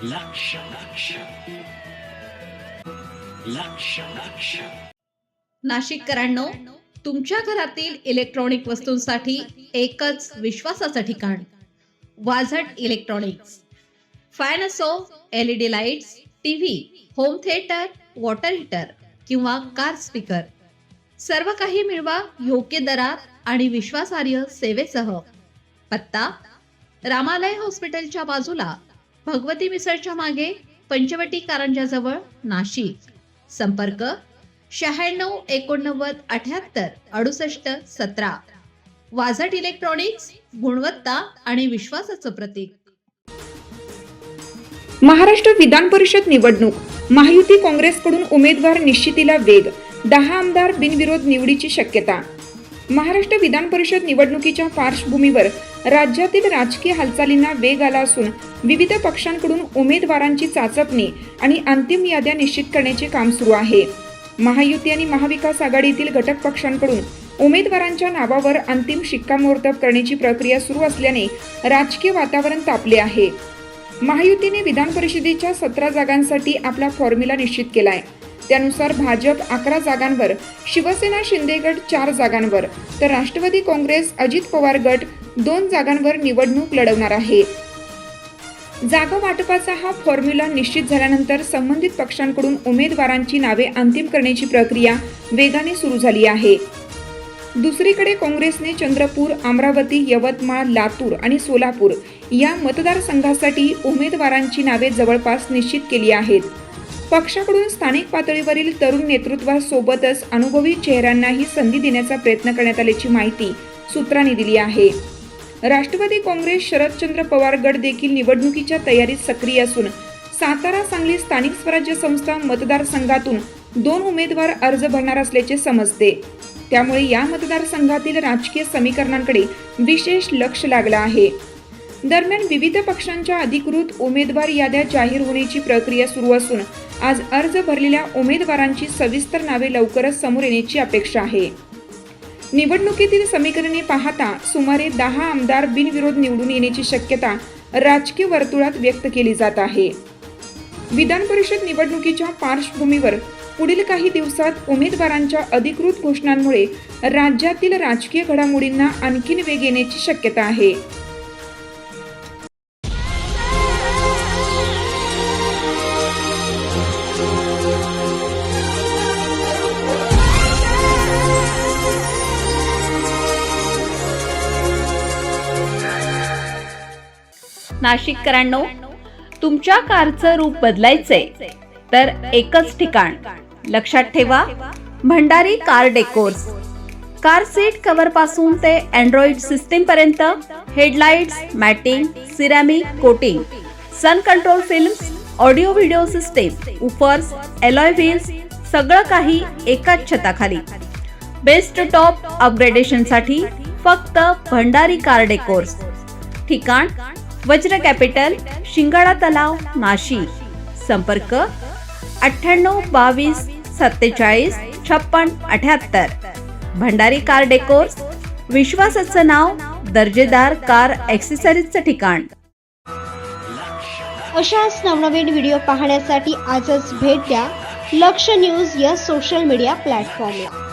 लक्ष लक्ष लक्ष लक्ष नाशिककरांनो, तुमच्या घरातील इलेक्ट्रॉनिक वस्तूंसाठी एकच विश्वासाचं ठिकाण वाझट इलेक्ट्रॉनिक्स. फॅन असो, LED lights, TV, home theatre, water heater किंवा कार स्पीकर, सर्व काही मिळवा योग्य दरात आणि विश्वासार्ह सेवेसह. पत्ता: रामालय हॉस्पिटलच्या बाजूला, भगवती मिसळच्या मागे, पंचवटी कारंजाजवळ, नाशिक. संपर्क: 96 89 78 68 17. वाझट इलेक्ट्रॉनिक्स, गुणवत्ता आणि विश्वासाचं प्रतीक. महाराष्ट्र विधान परिषद निवडणूक. महायुती काँग्रेसकडून उमेदवार निश्चितीला वेग. 10 आमदार बिनविरोध निवडीची शक्यता. महाराष्ट्र विधान परिषद निवडणुकीच्या पार्श्वभूमीवर राज्यातील राजकीय हालचालींना वेग आला असून विविध पक्षांकडून उमेदवारांची चाचपणी आणि अंतिम याद्या निश्चित करण्याचे काम सुरू आहे. महायुती आणि महाविकास आघाडीतील घटक पक्षांकडून उमेदवारांच्या नावावर अंतिम शिक्कामोर्तब करण्याची प्रक्रिया सुरू असल्याने राजकीय वातावरण तापले आहे. महायुतीने विधान परिषदेच्या 17 जागांसाठी आपला फॉर्म्युला निश्चित केलाय. त्यानुसार भाजप 11 जागांवर, शिवसेना शिंदे गट 4 जागांवर, तर राष्ट्रवादी काँग्रेस अजित पवार गट 2 जागांवर निवडणूक लढवणार आहे. जागा वाटपाचा हा फॉर्म्युला निश्चित झाल्यानंतर संबंधित पक्षांकडून उमेदवारांची नावे अंतिम करण्याची प्रक्रिया वेगाने सुरू झाली आहे. दुसरीकडे काँग्रेसने चंद्रपूर, अमरावती, यवतमाळ, लातूर आणि सोलापूर या मतदारसंघासाठी उमेदवारांची नावे जवळपास निश्चित केली आहेत. पक्षाकडून स्थानिक पातळीवरील तरुण नेतृत्वासोबतच अनुभवी चेहऱ्यांनाही संधी देण्याचा प्रयत्न करण्यात आल्याची माहिती सूत्रांनी दिली आहे. राष्ट्रवादी काँग्रेस शरदचंद्र पवार गट देखील निवडणुकीच्या तयारीत सक्रिय असून सातारा, सांगली स्थानिक स्वराज्य संस्था मतदारसंघातून 2 उमेदवार अर्ज भरणार असल्याचे समजते. त्यामुळे या मतदारसंघातील राजकीय समीकरणांकडे विशेष लक्ष लागलं आहे. दरम्यान विविध पक्षांच्या अधिकृत उमेदवार याद्या जाहीर होण्याची प्रक्रिया सुरू असून आज अर्ज भरलेल्या उमेदवारांची सविस्तर नावे लवकरच समोर येण्याची अपेक्षा आहे. निवडणुकीतील समीकरणे पाहता सुमारे 10 आमदार बिनविरोध निवडून येण्याची शक्यता राजकीय वर्तुळात व्यक्त केली जात आहे. विधान परिषद निवडणुकीच्या पार्श्वभूमीवर पुढील काही दिवसात उमेदवारांच्या अधिकृत घोषणांमुळे राज्यातील राजकीय घडामोडींना आणखीन वेग येण्याची शक्यता आहे. नाशिककरांनो, तुमच्या कारचं रूप बदलायचंय तर एकच ठिकाण. लक्षात ठेवा, Bhandari car decors. Car seat cover पासून ते अँड्रॉइड सिस्टीम पर्यंत, headlights, matting, ceramic coating, sun control films, audio video system, woofers, alloy wheels, सगळं काही एकाच छताखाली. बेस्ट टॉप अपग्रेडेशन साठी फक्त भंडारी कार डेकोर्स. ठिकाण: वज्र कॅपिटल, शिंगाडा तलाव, नाशिक. संपर्क: 98 22 47 56 78. भंडारी कार डेकोर्स, विश्वासाचं नाव, दर्जेदार कार ॲक्सेसरीजचं ठिकाण. अशाच नवनवीन व्हिडिओ पाहण्यासाठी आजच भेट द्या लक्ष न्यूज या सोशल मीडिया प्लॅटफॉर्मला.